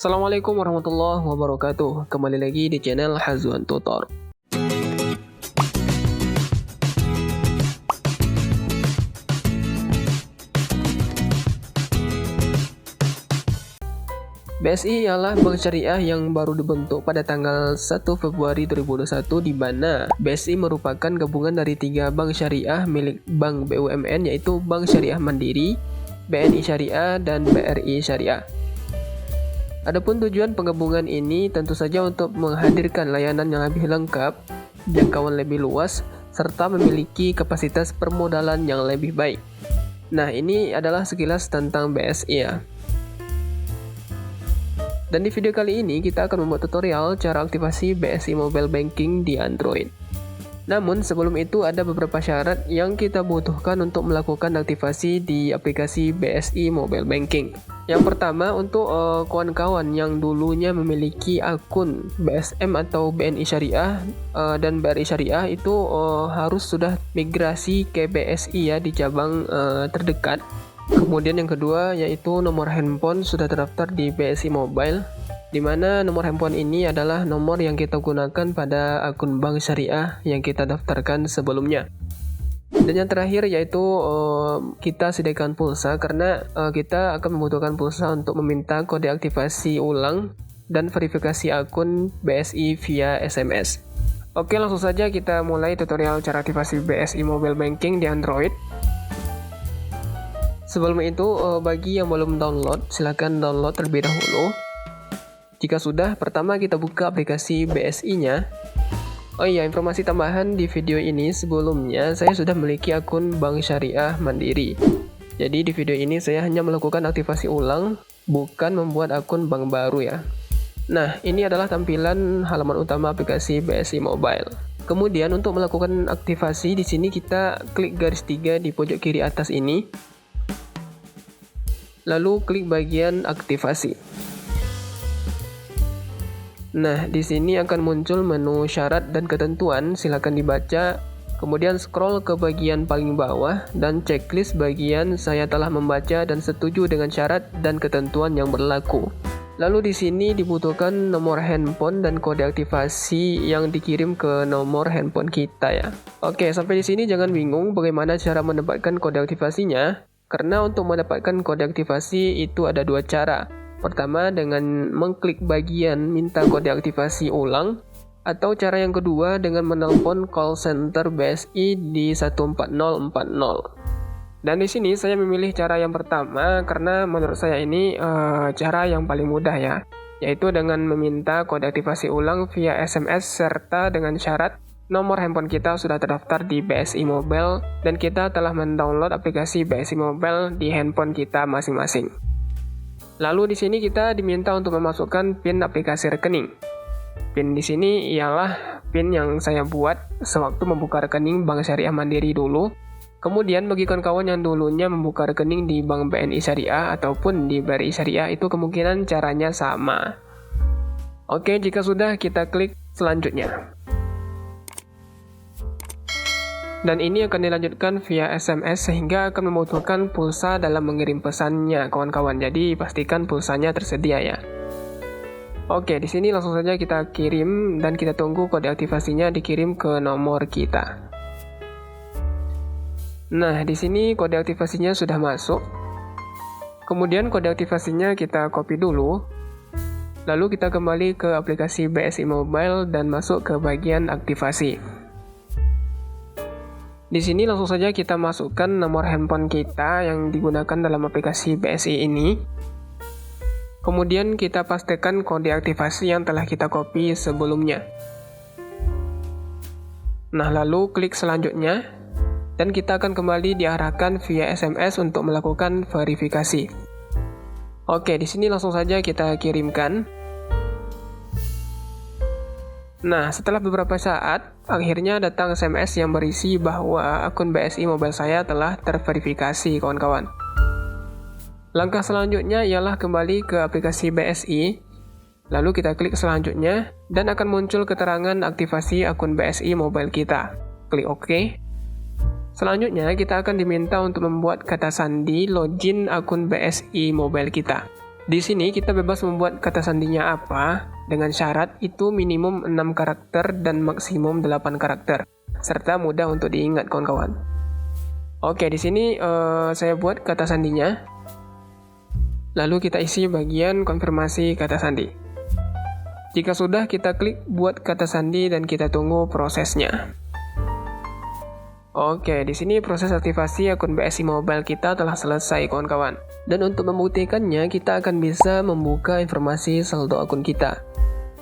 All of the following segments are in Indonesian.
Assalamualaikum warahmatullahi wabarakatuh. Kembali lagi di channel Hazwan Tutor. BSI ialah bank syariah yang baru dibentuk pada tanggal 1 Februari 2021, di mana BSI merupakan gabungan dari 3 bank syariah milik Bank BUMN, yaitu Bank Syariah Mandiri, BNI Syariah, dan BRI Syariah. Adapun tujuan penggabungan ini tentu saja untuk menghadirkan layanan yang lebih lengkap, jangkauan lebih luas, serta memiliki kapasitas permodalan yang lebih baik. Nah, ini adalah sekilas tentang BSI ya. Dan di video kali ini kita akan membuat tutorial cara aktivasi BSI Mobile Banking di Android. Namun sebelum itu ada beberapa syarat yang kita butuhkan untuk melakukan aktivasi di aplikasi BSI Mobile Banking. Yang pertama, untuk kawan-kawan yang dulunya memiliki akun BSM atau BNI Syariah dan BRI Syariah itu harus sudah migrasi ke BSI ya di cabang terdekat. Kemudian yang kedua yaitu nomor handphone sudah terdaftar di BSI Mobile, di mana nomor handphone ini adalah nomor yang kita gunakan pada akun bank syariah yang kita daftarkan sebelumnya. Dan yang terakhir yaitu kita sediakan pulsa, karena kita akan membutuhkan pulsa untuk meminta kode aktivasi ulang dan verifikasi akun BSI via SMS. Oke, langsung saja kita mulai tutorial cara aktivasi BSI Mobile Banking di Android. Sebelum itu, bagi yang belum download, silakan download terlebih dahulu. Jika sudah, pertama kita buka aplikasi BSI-nya. Oh iya, informasi tambahan di video ini, sebelumnya saya sudah memiliki akun Bank Syariah Mandiri. Jadi di video ini saya hanya melakukan aktivasi ulang, bukan membuat akun bank baru ya. Nah, ini adalah tampilan halaman utama aplikasi BSI Mobile. Kemudian untuk melakukan aktivasi di sini kita klik garis 3 di pojok kiri atas ini. Lalu klik bagian aktivasi. Nah, di sini akan muncul menu syarat dan ketentuan, silakan dibaca. Kemudian scroll ke bagian paling bawah dan checklist bagian saya telah membaca dan setuju dengan syarat dan ketentuan yang berlaku. Lalu di sini dibutuhkan nomor handphone dan kode aktivasi yang dikirim ke nomor handphone kita ya. Oke, sampai di sini jangan bingung bagaimana cara mendapatkan kode aktivasinya. Karena untuk mendapatkan kode aktivasi itu ada 2 cara. Pertama dengan mengklik bagian minta kode aktivasi ulang, atau cara yang kedua dengan menelpon call center BSI di 14040. Dan di sini saya memilih cara yang pertama karena menurut saya ini cara yang paling mudah ya, yaitu dengan meminta kode aktivasi ulang via SMS serta dengan syarat nomor handphone kita sudah terdaftar di BSI Mobile dan kita telah mendownload aplikasi BSI Mobile di handphone kita masing-masing. Lalu di sini kita diminta untuk memasukkan PIN aplikasi rekening. PIN di sini ialah PIN yang saya buat sewaktu membuka rekening Bank Syariah Mandiri dulu. Kemudian bagi kawan-kawan yang dulunya membuka rekening di Bank BNI Syariah ataupun di BRI Syariah itu kemungkinan caranya sama. Oke, jika sudah kita klik selanjutnya. Dan ini akan dilanjutkan via SMS sehingga akan membutuhkan pulsa dalam mengirim pesannya kawan-kawan. Jadi pastikan pulsanya tersedia ya. Oke, di sini langsung saja kita kirim dan kita tunggu kode aktivasinya dikirim ke nomor kita. Nah, di sini kode aktivasinya sudah masuk. Kemudian kode aktivasinya kita copy dulu. Lalu kita kembali ke aplikasi BSI Mobile dan masuk ke bagian aktivasi. Di sini langsung saja kita masukkan nomor handphone kita yang digunakan dalam aplikasi BSI ini. Kemudian kita pastikan kode aktivasi yang telah kita copy sebelumnya. Nah, lalu klik selanjutnya dan kita akan kembali diarahkan via SMS untuk melakukan verifikasi. Oke, di sini langsung saja kita kirimkan. Nah, setelah beberapa saat, akhirnya datang SMS yang berisi bahwa akun BSI Mobile saya telah terverifikasi, kawan-kawan. Langkah selanjutnya ialah kembali ke aplikasi BSI, lalu kita klik selanjutnya, dan akan muncul keterangan aktivasi akun BSI Mobile kita. Klik OK. Selanjutnya, kita akan diminta untuk membuat kata sandi login akun BSI Mobile kita. Di sini kita bebas membuat kata sandinya apa, dengan syarat itu minimum 6 karakter dan maksimum 8 karakter, serta mudah untuk diingat kawan-kawan. Oke, di sini saya buat kata sandinya. Lalu kita isi bagian konfirmasi kata sandi. Jika sudah, kita klik buat kata sandi dan kita tunggu prosesnya. Oke, di sini proses aktivasi akun BSI Mobile kita telah selesai kawan-kawan. Dan untuk membuktikannya, kita akan bisa membuka informasi saldo akun kita.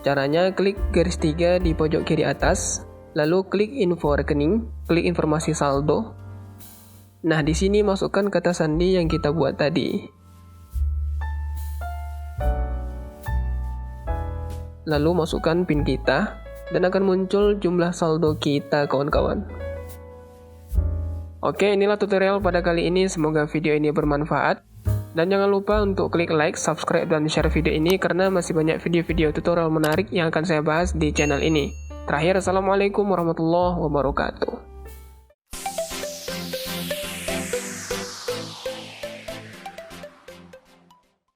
Caranya klik garis 3 di pojok kiri atas, lalu klik info rekening, klik informasi saldo. Nah, di sini masukkan kata sandi yang kita buat tadi. Lalu masukkan PIN kita, dan akan muncul jumlah saldo kita kawan-kawan. Oke, inilah tutorial pada kali ini. Semoga video ini bermanfaat. Dan jangan lupa untuk klik like, subscribe, dan share video ini karena masih banyak video-video tutorial menarik yang akan saya bahas di channel ini. Terakhir, Assalamualaikum warahmatullahi wabarakatuh.